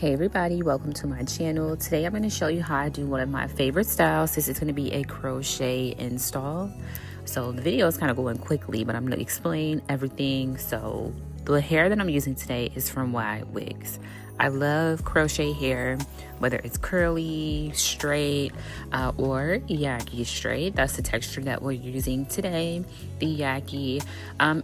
Hey everybody, welcome to my channel. Today I'm going to show you how I do one of my favorite styles. This is going to be a crochet install. So the video is kind of going quickly, but I'm going to explain everything. So the hair that I'm using today is from Ywigs. I love crochet hair, whether it's curly, straight, or Yaki Straight. That's the texture that we're using today, the Yaki.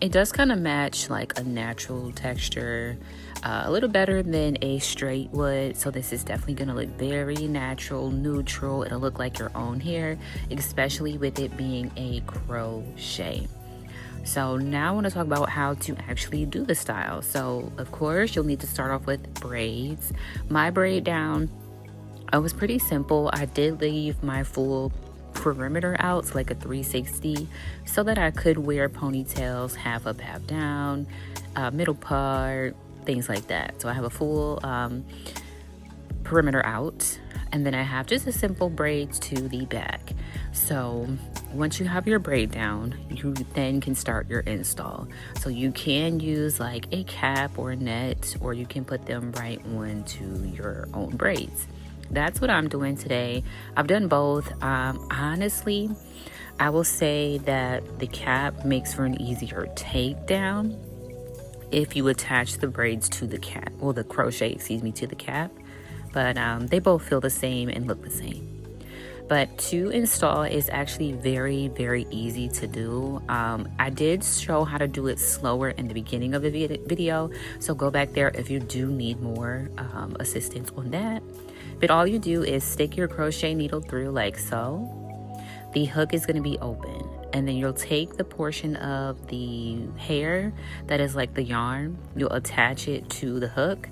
It does kind of match like a natural texture, a little better than a straight would. So this is definitely going to look very natural, neutral. It'll look like your own hair, especially with it being a crochet. So now I want to talk about how to actually do the style. So of course you'll need to start off with braids. My braid down, I was pretty simple. I did leave my full perimeter out, so like a 360, so that I could wear ponytails, half up, half down, middle part, things like that. So I have a full perimeter out, and then I have just a simple braids to the back. So once you have your braid down, you then can start your install. So you can use like a cap or a net, or you can put them right onto your own braids. That's what I'm doing today. I've done both. Honestly, I will say that the cap makes for an easier takedown if you attach the braids to the cap, or the crochet, to the cap. But they both feel the same and look the same. But to install is actually very, very easy to do. I did show how to do it slower in the beginning of the video, so go back there if you do need more assistance on that. But all you do is stick your crochet needle through like so. The hook is going to be open, and then you'll take the portion of the hair that is like the yarn, you'll attach it to the hook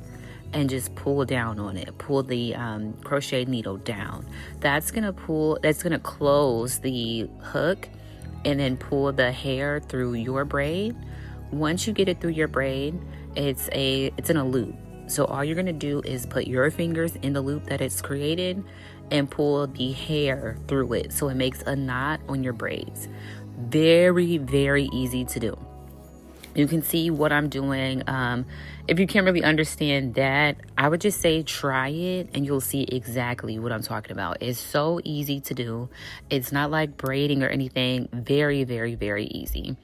and just pull down on it. Pull the crochet needle down. That's gonna close the hook, and then pull the hair through your braid. Once you get it through your braid, it's in a loop. So all you're gonna do is put your fingers in the loop that it's created and pull the hair through it, so it makes a knot on your braids. Very, very easy to do. You can see what I'm doing. If you can't really understand that, I would just say try it and you'll see exactly what I'm talking about. It's so easy to do. It's not like braiding or anything. Very, very, very easy.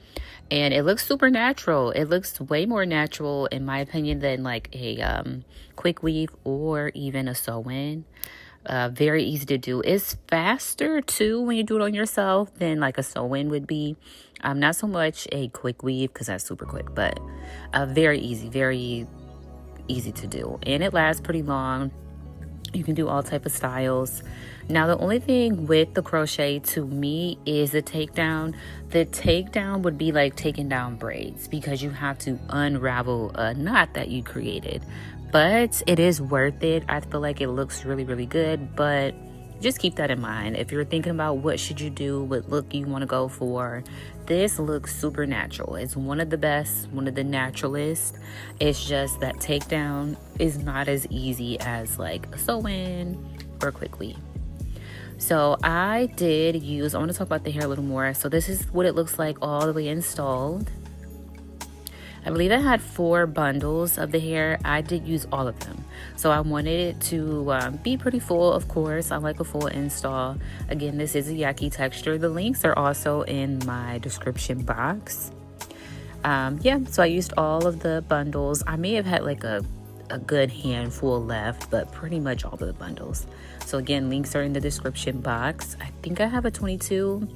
And it looks super natural. It looks way more natural, in my opinion, than like a quick weave or even a sew-in. Very easy to do. It's faster too when you do it on yourself than like a sew-in would be. Not so much a quick weave, because that's super quick, but very easy to do, and it lasts pretty long. You can do all type of styles. Now the only thing with the crochet to me is the takedown. The takedown would be like taking down braids, because you have to unravel a knot that you created. But it is worth it. I feel like it looks really, really good, but just keep that in mind. If you're thinking about what should you do, what look you want to go for, this looks super natural. It's one of the best, one of the naturalist. It's just that takedown is not as easy as like a sew-in or quick weave. So I want to talk about the hair a little more. So this is what it looks like all the way installed. I believe I had 4 bundles of the hair. I did use all of them. So I wanted it to be pretty full, of course. I like a full install. Again, this is a Yaki texture. The links are also in my description box. So I used all of the bundles. I may have had like a good handful left, but pretty much all of the bundles. So again, links are in the description box. I think I have a 22.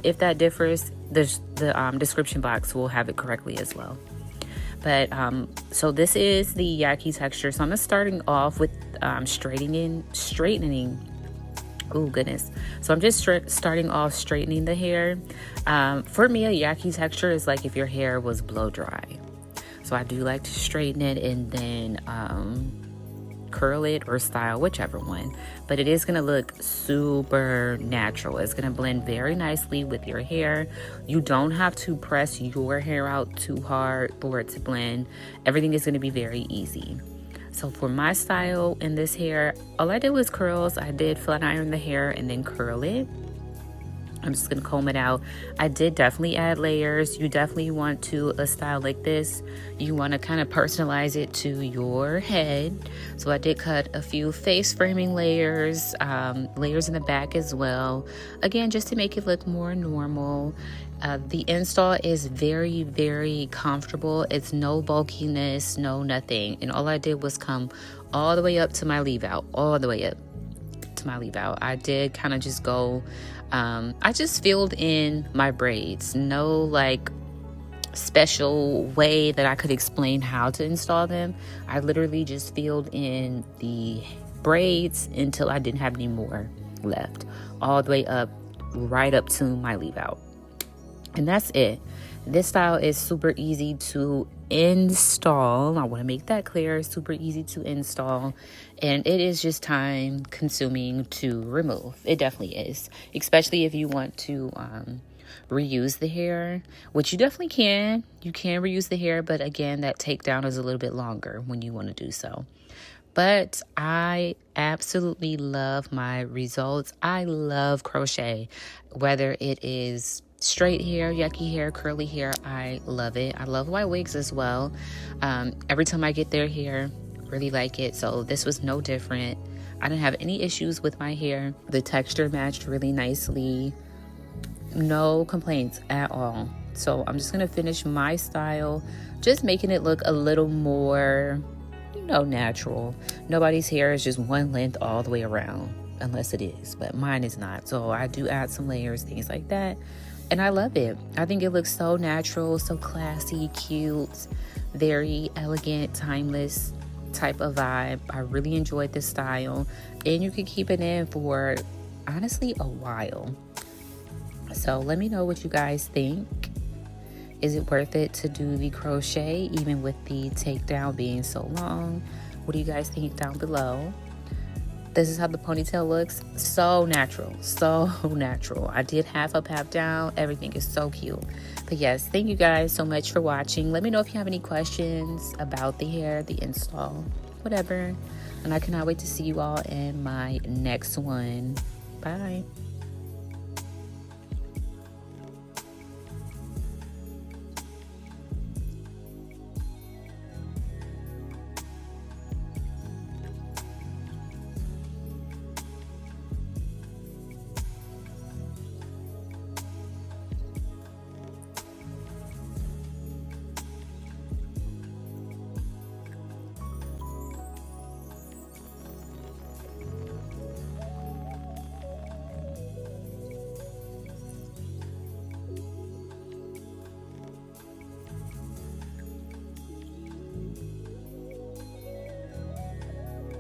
If that differs, the description box will have it correctly as well. But so this is the Yaki texture. So I'm starting off with straightening. Oh goodness. So I'm just starting off straightening the hair. For me, a Yaki texture is like if your hair was blow dry. So I do like to straighten it and then curl it or style, whichever one. But it is going to look super natural. It's going to blend very nicely with your hair. You don't have to press your hair out too hard for it to blend. Everything is going to be very easy. So for my style in this hair, all I did was curls. I did flat iron the hair and then curl it. I'm just gonna comb it out. I did definitely add layers. You definitely want to, a style like this, you want to kind of personalize it to your head. So I did cut a few face framing layers, layers in the back as well. Again, just to make it look more normal. The install is very, very comfortable. It's no bulkiness, no nothing. And all I did was come all the way up to my leave out, all the way up to my leave out. I did kind of just go, I just filled in my braids. No like special way that I could explain how to install them. I literally just filled in the braids until I didn't have any more left, all the way up, right up to my leave out. And that's it. This style is super easy to install. I want to make that clear. Super easy to install, and it is just time consuming to remove. It definitely is, especially if you want to reuse the hair, which you definitely can. You can reuse the hair, but again, that takedown is a little bit longer when you want to do so. But I absolutely love my results. I love crochet, whether it is straight hair, yucky hair, curly hair. I love it. I love Ywigs as well. Every time I get their hair, really like it. So this was no different. I didn't have any issues with my hair. The texture matched really nicely. No complaints at all. So I'm just gonna finish my style, just making it look a little more, natural. Nobody's hair is just one length all the way around, unless it is, but mine is not. So I do add some layers, things like that. And I love it. I think it looks so natural, so classy, cute, very elegant, timeless type of vibe. I really enjoyed this style, and you can keep it in for honestly a while. So let me know what you guys think. Is it worth it to do the crochet even with the takedown being so long? What do you guys think down below? This is how the ponytail looks. So natural, so natural. I did half up, half down. Everything is so cute. But yes, thank you guys so much for watching. Let me know if you have any questions about the hair, the install, whatever. And I cannot wait to see you all in my next one. Bye.